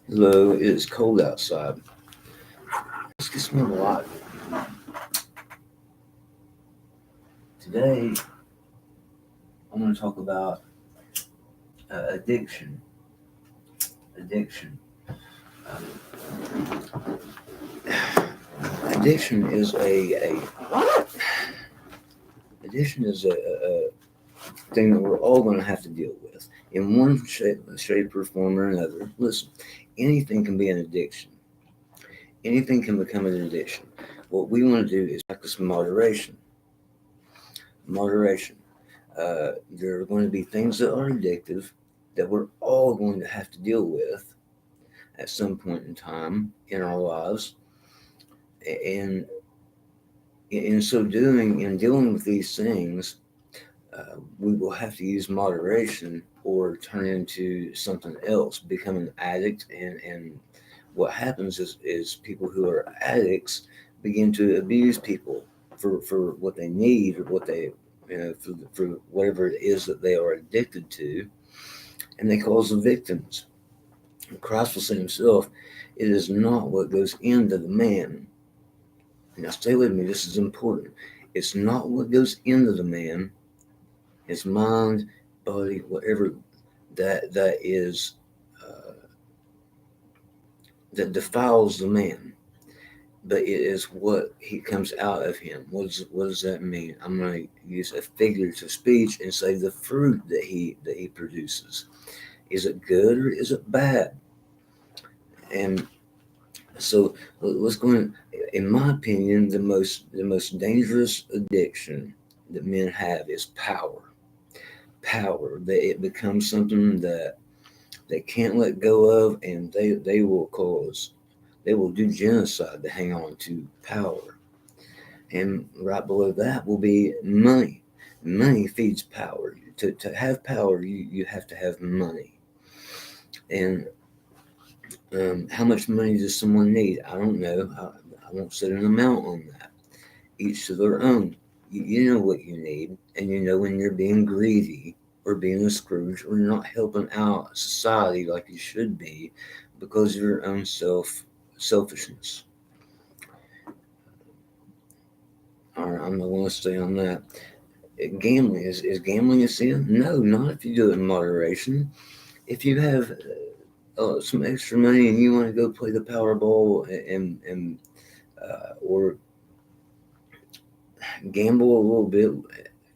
Hello, it is cold outside. Let's get some light. Today, I'm going to talk about addiction. Addiction. Addiction is a addiction is a thing that we're all going to have to deal with in one shape or form or another. Listen, anything can be an addiction. Anything can become an addiction. What we want to do is practice moderation. Moderation. There are going to be things that are addictive that we're all going to have to deal with at some point in time in our lives. And in so doing, in dealing with these things, we will have to use moderation or turn into something else, become an addict. And what happens is people who are addicts begin to abuse people for what they need or what they, for whatever it is that they are addicted to, and they cause the victims. Christ will say himself, it is not what goes into the man. Now, stay with me, this is important. It's not what goes into the man, his mind, body, whatever that is, uh, that defiles the man, but it is what he comes out of him. What does that mean? I'm going to use a figurative speech and say the fruit that he produces. Is it good or is it bad? And so let's go in my opinion, the most dangerous addiction that men have is power. Power. That it becomes something that they can't let go of, and they will do genocide to hang on to power. And right below that will be money. Money feeds power. To have power, you have to have money. And how much money does someone need? I don't know. I won't set an amount on that. Each to their own. You know what you need, and you know when you're being greedy or being a Scrooge or you're not helping out society like you should be because of your own selfishness. All right, I'm not going to stay on that. Gambling is gambling a sin? No, not if you do it in moderation. If you have some extra money and you want to go play the Powerball or gamble a little bit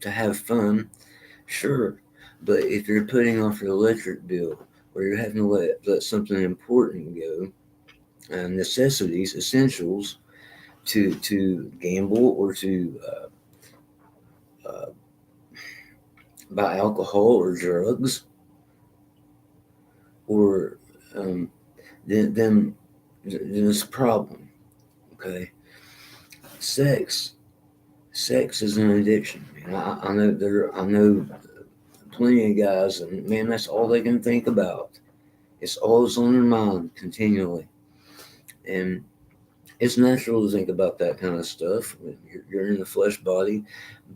to have fun, sure. But if you're putting off your electric bill or you're having to let something important go, necessities, essentials, to gamble or to uh, buy alcohol or drugs, or um, then it's a problem. Okay, sex, sex is an addiction. Man, I know plenty of guys, and man, that's all they can think about. It's always on their mind continually, and it's natural to think about that kind of stuff. You're in the flesh body,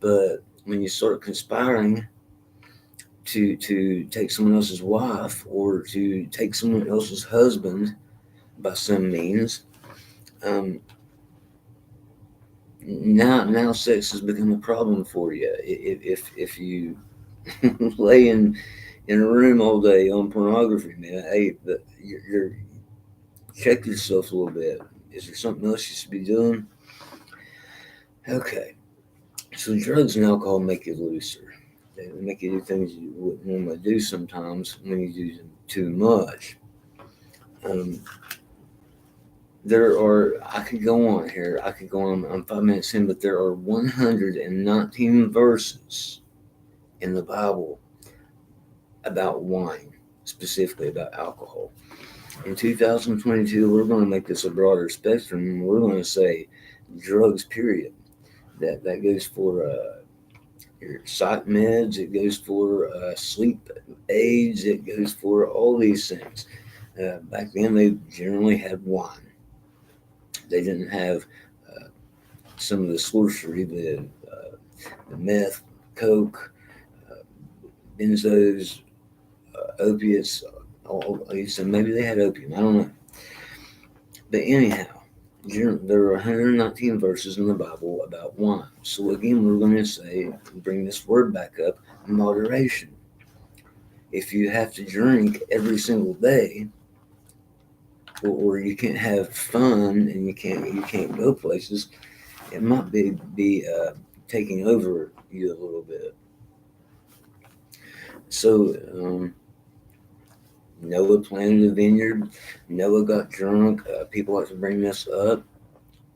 but when you start conspiring to take someone else's wife or to take someone else's husband by some means, um, now sex has become a problem for you. If you lay in a room all day on pornography, man, hey, you're check yourself a little bit. Is there something else you should be doing? Okay. So drugs and alcohol make you looser. They make you do things you wouldn't normally do sometimes when you do them too much. Um, I could go on here. I could go on. I'm 5 minutes in, but there are 119 verses in the Bible about wine, specifically about alcohol. In 2022, we're going to make this a broader spectrum. We're going to say drugs, period. That goes for your psych meds, it goes for sleep aids, it goes for all these things. Back then, they generally had wine. They didn't have uh, some of the sorcery, the meth, coke, uh, benzos, opiates. He said maybe they had opium. I don't know. But anyhow, there are 119 verses in the Bible about wine. So again, we're going to bring this word back up, moderation. If you have to drink every single day, or you can't have fun and you can't go places, it might be taking over you a little bit. So Noah planted a vineyard. Noah got drunk. People like to bring this up.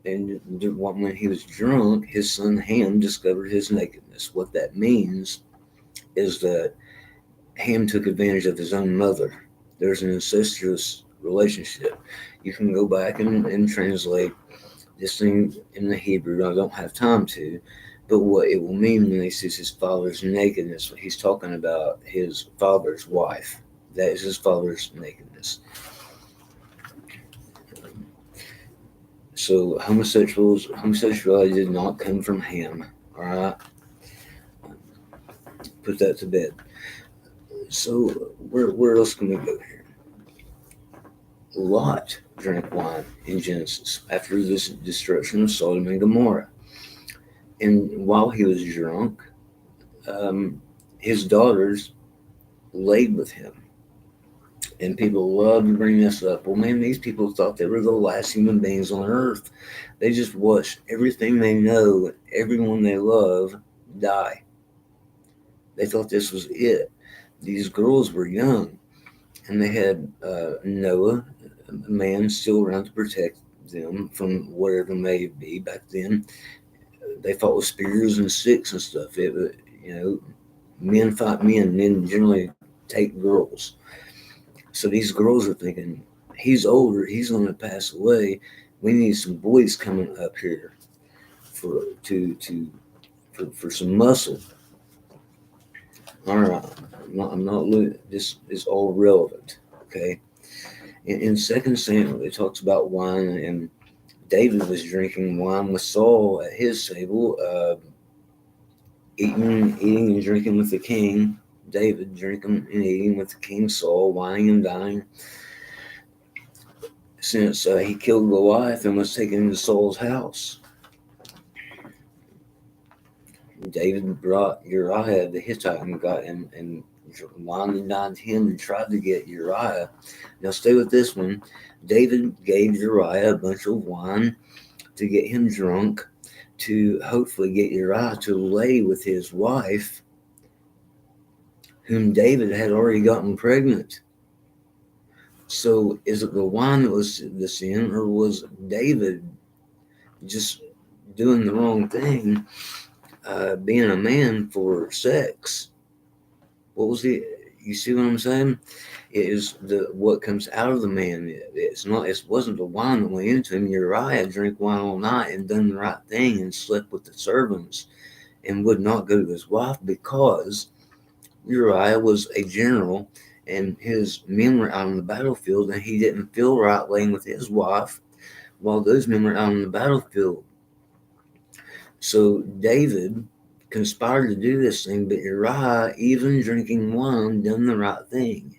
And when he was drunk, his son Ham discovered his nakedness. What that means is that Ham took advantage of his own mother. There's an incestuous relationship. You can go back and translate this thing in the Hebrew. I don't have time to. But what it will mean when he sees his father's nakedness, he's talking about his father's wife. That is his father's nakedness. So homosexuality did not come from Ham. All right, put that to bed. So where else can we go here? Lot drank wine in Genesis after this destruction of Sodom and Gomorrah, and while he was drunk, his daughters laid with him. And people love to bring this up. Well, man, these people thought they were the last human beings on earth. They just watched everything they know, everyone they love, die. They thought this was it. These girls were young, and they had Noah, a man still around to protect them from whatever may be. Back then, they fought with spears and sticks and stuff. Men fight men. Men generally take girls. So these girls are thinking, he's older, he's going to pass away. We need some boys coming up here for some muscle. All right, I'm not this is all relevant. Okay, in 2 Samuel it talks about wine, and David was drinking wine with Saul at his table, eating and drinking with the king. David drinking and eating with the king Saul, wining and dining, since he killed Goliath and was taken into Saul's house. David brought Uriah the Hittite and got him and wined and dined him and tried to get Uriah. Now stay with this one. David gave Uriah a bunch of wine to get him drunk, to hopefully get Uriah to lay with his wife, whom David had already gotten pregnant. So is it the wine that was the sin, or was David just doing the wrong thing, being a man for sex? What was he? You see what I'm saying? It is what comes out of the man. It wasn't the wine that went into him. Uriah drank wine all night and done the right thing and slept with the servants and would not go to his wife, because Uriah was a general and his men were out on the battlefield, and he didn't feel right laying with his wife while those men were out on the battlefield. So David conspired to do this thing, but Uriah, even drinking wine, done the right thing.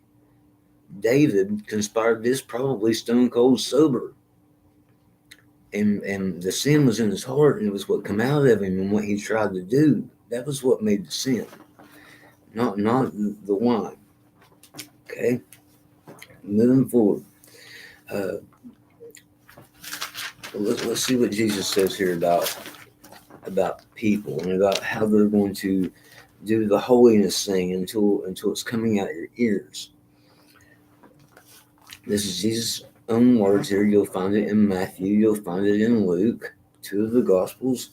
David conspired this probably stone cold sober. And the sin was in his heart, and it was what came out of him and what he tried to do. That was what made the sin, not the wine. Okay, moving forward. Let's see what Jesus says here about people and about how they're going to do the holiness thing until it's coming out your ears. This is Jesus' own words here. You'll find it in Matthew. You'll find it in Luke, two of the Gospels.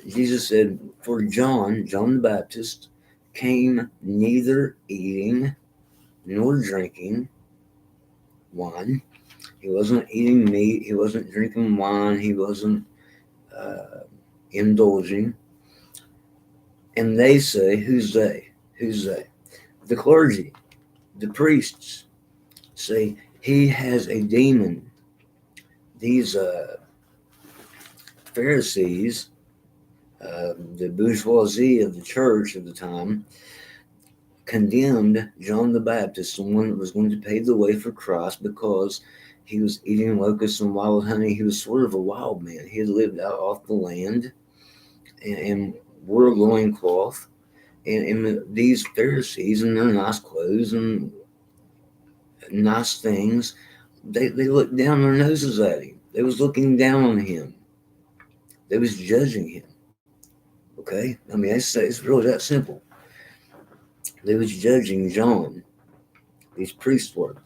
Jesus said, for John the Baptist came neither eating nor drinking wine. He wasn't eating meat. He wasn't drinking wine. He wasn't indulging. And they say, who's they? Who's they? The clergy, the priests say he has a demon. These Pharisees, the bourgeoisie of the church of the time, condemned John the Baptist, the one that was going to pave the way for Christ, because he was eating locusts and wild honey. He was sort of a wild man. He had lived out off the land and wore a loincloth. And these Pharisees in their nice clothes and nice things, they looked down their noses at him. They was looking down on him. They was judging him. Okay? I mean, it's really that simple. They was judging John. These priests were.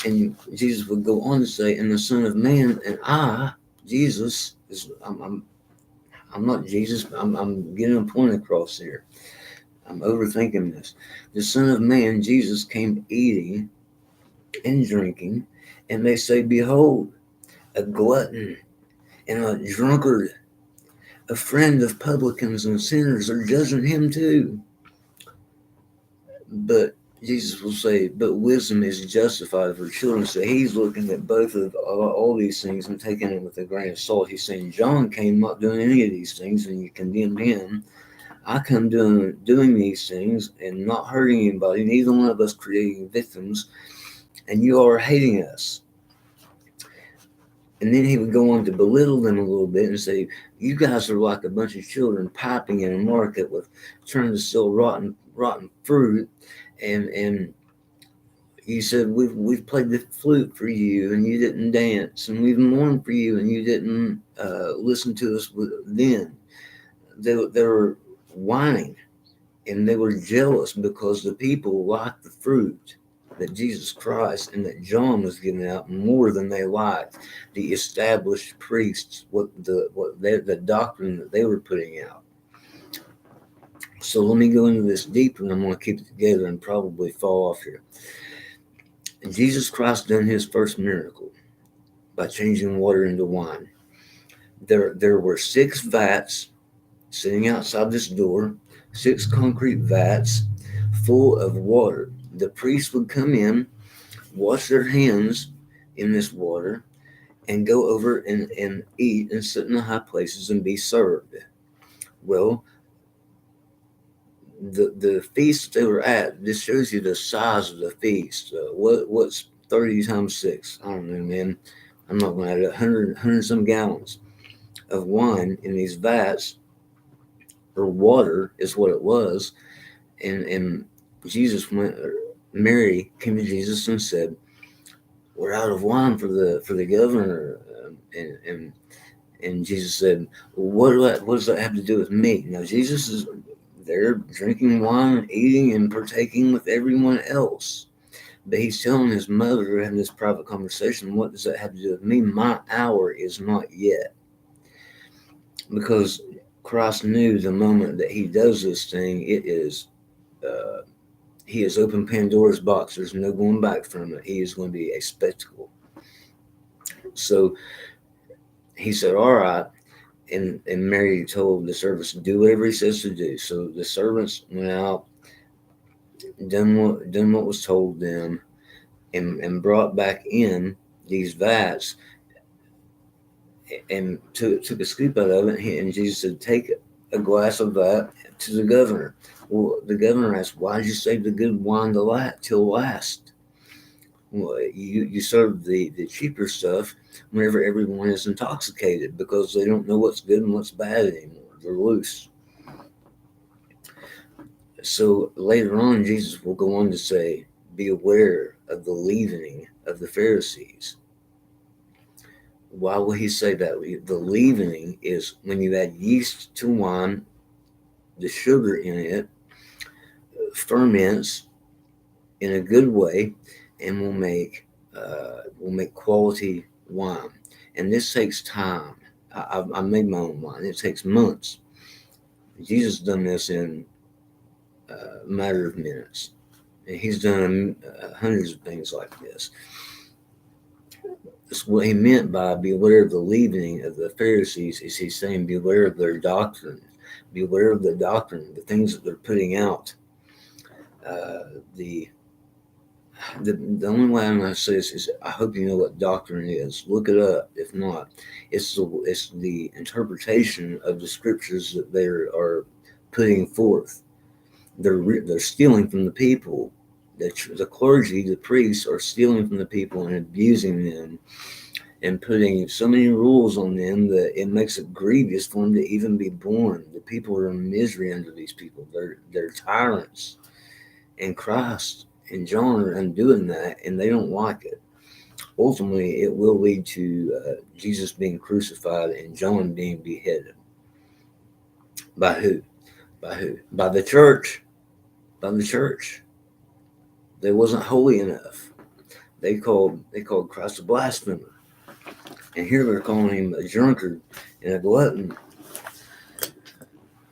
And Jesus would go on to say, and the Son of Man, and I, Jesus, I'm not Jesus, I'm getting a point across here. I'm overthinking this. The Son of Man, Jesus, came eating and drinking, and they say, behold, a glutton and a drunkard, a friend of publicans and sinners, are judging him too. But Jesus will say, but wisdom is justified for children. So he's looking at both of all these things and taking it with a grain of salt. He's saying, John came not doing any of these things, and you condemned him. I come doing these things and not hurting anybody, neither one of us creating victims, and you are hating us. And then he would go on to belittle them a little bit and say, you guys are like a bunch of children piping in a market with trying to sell rotten fruit. And he said, we've played the flute for you and you didn't dance, and we've mourned for you and you didn't listen to us then. They were whining, and they were jealous because the people liked the fruit that Jesus Christ and that John was giving out more than they liked the established priests, the doctrine that they were putting out. So let me go into this deeper, and I'm going to keep it together and probably fall off here. Jesus Christ done his first miracle by changing water into wine. There were 6 vats sitting outside this door, 6 concrete vats full of water. The priests would come in, wash their hands in this water, and go over and eat and sit in the high places and be served. Well, the feast they were at, this shows you the size of the feast. What's 30 times 6? I don't know, man. I'm not going to add it. 100 some gallons of wine in these vats, or water is what it was. And Mary came to Jesus and said, we're out of wine for the governor. And Jesus said, what does that have to do with me? Now, Jesus is there drinking wine and eating and partaking with everyone else. But he's telling his mother, having this private conversation, what does that have to do with me? My hour is not yet. Because Christ knew the moment that he does this thing, it is, he has opened Pandora's box. There's no going back from it. He is going to be a spectacle. So he said, all right. And Mary told the servants, do whatever he says to do. So the servants went out, done what was told them, and brought back in these vats and took a scoop out of it. And Jesus said, take a glass of that to the governor. Well, the governor asked, why did you save the good wine till last? Well, you serve the cheaper stuff whenever everyone is intoxicated, because they don't know what's good and what's bad anymore. They're loose. So later on, Jesus will go on to say, be aware of the leavening of the Pharisees. Why will he say that? The leavening is when you add yeast to wine, the sugar in it ferments in a good way and will make quality wine. And this takes time. I made my own wine. It takes months. Jesus done this in a matter of minutes. And he's done hundreds of things like this. That's what he meant by beware of the leavening of the Pharisees. Is he's saying beware of their doctrine. Beware of the doctrine, the things that they're putting out. The only way I'm going to say this is I hope you know what doctrine is. Look it up. If not, it's the interpretation of the scriptures that they are putting forth. They're stealing from the people. The clergy, the priests, are stealing from the people and abusing them and putting so many rules on them that it makes it grievous for them to even be born. The people are in misery under these people. They're tyrants, and Christ and John are undoing that, and they don't like it. Ultimately, it will lead to Jesus being crucified and John being beheaded. By who? By who? By the church. By the church. They wasn't holy enough. They called Christ a blasphemer, and here they're calling him a drunkard and a glutton.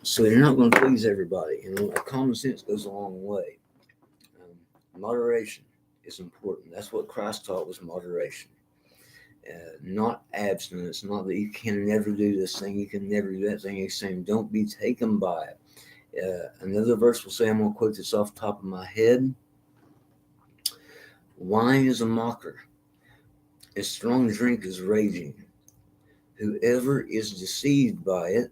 So you're not going to please everybody. Common sense goes a long way. Moderation is important. That's what Christ taught, was moderation. Not abstinence, not that you can never do this thing, you can never do that thing. He's saying don't be taken by it. Another verse will say, I'm going to quote this off the top of my head. Wine is a mocker. A strong drink is raging. Whoever is deceived by it,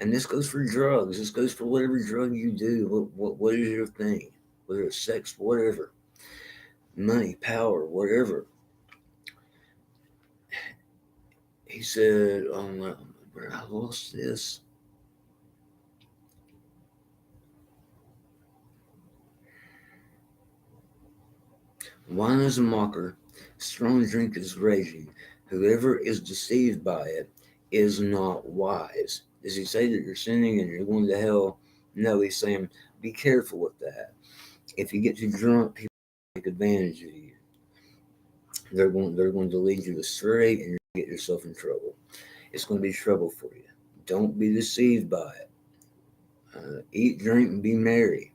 and this goes for drugs, this goes for whatever drug you do, what is your thing, whether it's sex, whatever, money, power, whatever. He said, I lost this. Wine is a mocker, strong drink is raging. Whoever is deceived by it is not wise. Does he say that you're sinning and you're going to hell? No, he's saying be careful with that. If you get too drunk, people take advantage of you. They're going to lead you astray, and you're going to get yourself in trouble. It's going to be trouble for you. Don't be deceived by it. Eat, drink, and be merry,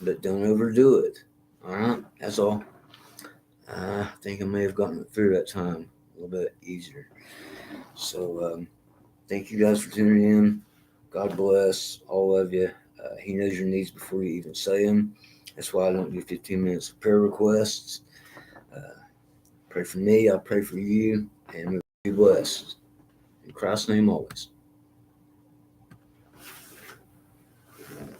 but don't overdo it. All right, that's all. I think I may have gotten through that time a little bit easier. So thank you guys for tuning in. God bless all of you. He knows your needs before you even say them. That's why I don't do 15 minutes of prayer requests. Pray for me. I pray for you, and be blessed. In Christ's name always.